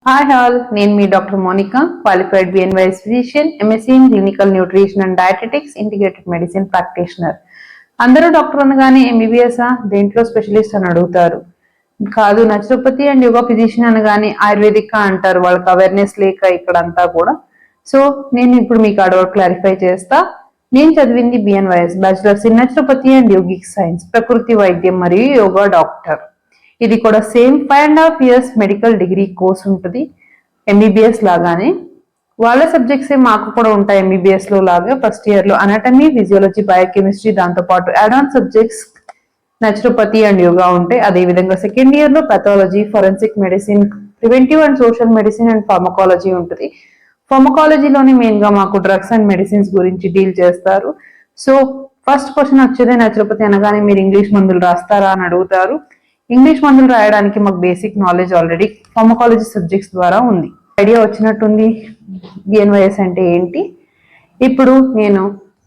Hi all, నేను మీ doctor Monika, qualified BNYS physician, MSc in clinical nutrition and dietetics, integrated medicine practitioner. అందరూ doctor అనగానే MBBS దేంట్లో specialist అని అడుగుతారు. కాదు, నచురోపతి అండ్ యోగా ఫిజిషియన్ అనగానే ఆయుర్వేదిక్ అంటారు. వాళ్ళకి అవేర్నెస్ లేక ఇక్కడంతా కూడా. సో నేను ఇప్పుడు మీకు అడవులు క్లారిఫై చేస్తా. నేను చదివింది BNYS, bachelors in naturopathy and yogic science, ప్రకృతి వైద్యం మరియు యోగా డాక్టర్. ఇది కూడా same 5.5 years medical degree course ఉంటుంది ఎంబీబీఎస్ లాగానే. వాళ్ళ సబ్జెక్ట్సే మాకు కూడా ఉంటాయి ఎంబీబీఎస్ లో లాగా. ఫస్ట్ ఇయర్ లో అనాటమీ, ఫిజియాలజీ, బయోకెమిస్ట్రీ, దాంతో పాటు add on subjects naturopathy and yoga ఉంటాయి. అదే విధంగా సెకండ్ ఇయర్ లో pathology, forensic medicine, preventive and social medicine and pharmacology ఉంటుంది. ఫార్మకాలజీలోనే మెయిన్ గా మాకు డ్రగ్స్ అండ్ మెడిసిన్స్ గురించి డీల్ చేస్తారు. సో ఫస్ట్ క్వశ్చన్ వచ్చేదే నచురోపతి అనగానే మీరు ఇంగ్లీష్ మందులు రాస్తారా అని అడుగుతారు. ఇంగ్లీష్ మందులు రాయడానికి మాకు basic knowledge already pharmacology subjects ద్వారా ఉంది. ఐడియా వచ్చినట్టుంది బిఎన్వైఎస్ అంటే ఏంటి. ఇప్పుడు నేను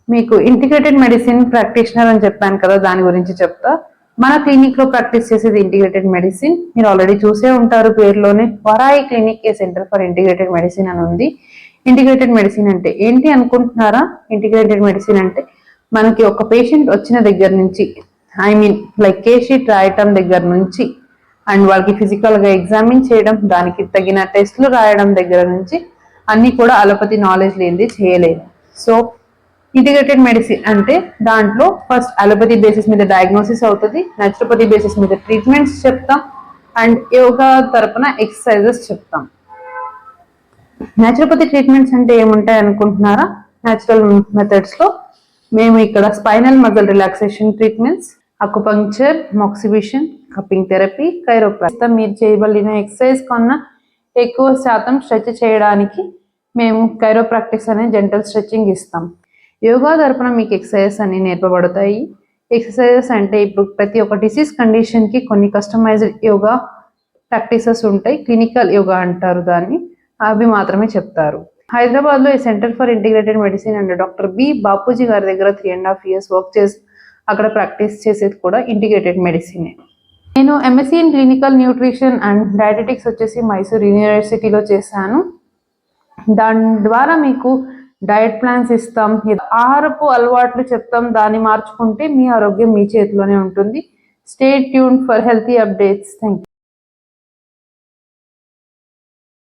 మీకు ఇంటిగ్రేటెడ్ మెడిసిన్ ప్రాక్టీషనర్ అని చెప్పాను కదా, దాని గురించి చెప్తా. మన క్లినిక్ లో ప్రాక్టీస్ చేసేది ఇంటిగ్రేటెడ్ మెడిసిన్. మీరు ఆల్రెడీ చూసే ఉంటారు పేరులోనే, Varai clinic a centre for integrated medicine అని ఉంది. ఇంటిగ్రేటెడ్ మెడిసిన్ అంటే ఏంటి అనుకుంటున్నారా? ఇంటిగ్రేటెడ్ మెడిసిన్ అంటే మనకి ఒక పేషెంట్ వచ్చిన దగ్గర నుంచి, లైక్ కేస్ షీట్ రాయటం దగ్గర నుంచి అండ్ వాళ్ళకి ఫిజికల్ గా ఎగ్జామిన్ చేయడం, దానికి తగిన టెస్ట్లు రాయడం దగ్గర నుంచి అన్ని కూడా అలోపతి నాలెడ్జ్ లేనిది చేయలేదు. సో ఇంటిగ్రేటెడ్ మెడిసిన్ అంటే దాంట్లో ఫస్ట్ అలోపతి బేసిస్ మీద డయాగ్నోసిస్ అవుతుంది, నచురోపతి బేసిస్ మీద ట్రీట్మెంట్స్ చెప్తాం, అండ్ యోగా తరపున ఎక్సర్సైజెస్ చెప్తాం. న్యాచురోపతి ట్రీట్మెంట్స్ అంటే ఏముంటాయి అనుకుంటున్నారా? న్యాచురల్ మెథడ్స్ లో మేము ఇక్కడ spinal muscle relaxation treatments, acupuncture, moxibustion, cupping therapy, chiropractics. మీరు చేయబడిన ఎక్సర్సైజ్ కన్నా ఎక్కువ శాతం స్ట్రెచ్ చేయడానికి మేము కైరోప్రాక్టిక్స్ అనే జెంటల్ స్ట్రెచ్చింగ్ ఇస్తాం. యోగా తరపున మీకు ఎక్సర్సైజెస్ అన్ని నేర్పబడతాయి. ఎక్సర్సైజెస్ అంటే ఇప్పుడు ప్రతి ఒక్క డిసీజ్ కండిషన్ కి కొన్ని కస్టమైజ్డ్ యోగా ప్రాక్టీసెస్ ఉంటాయి. క్లినికల్ యోగా అంటారు దాన్ని, అవి మాత్రమే చెప్తారు. హైదరాబాద్ లో ఈ centre for integrated medicine and doctor B Bapuji గారి దగ్గర 3.5 years వర్క్ చేసి అక్కడ ప్రాక్టీస్ చేసేది కూడా ఇంటిగ్రేటెడ్ మెడిసిన్. నేను MSc in clinical nutrition and డయటెటిక్స్ వచ్చేసి మైసూర్ యూనివర్సిటీలో చేశాను. దాని ద్వారా మీకు డయట్ ప్లాన్స్ ఇస్తాం, ఆహారపు అలవాట్లు చెప్తాం. దాన్ని మార్చుకుంటే మీ ఆరోగ్యం మీ చేతిలోనే ఉంటుంది. Stay tune for healthy updates. Thank you.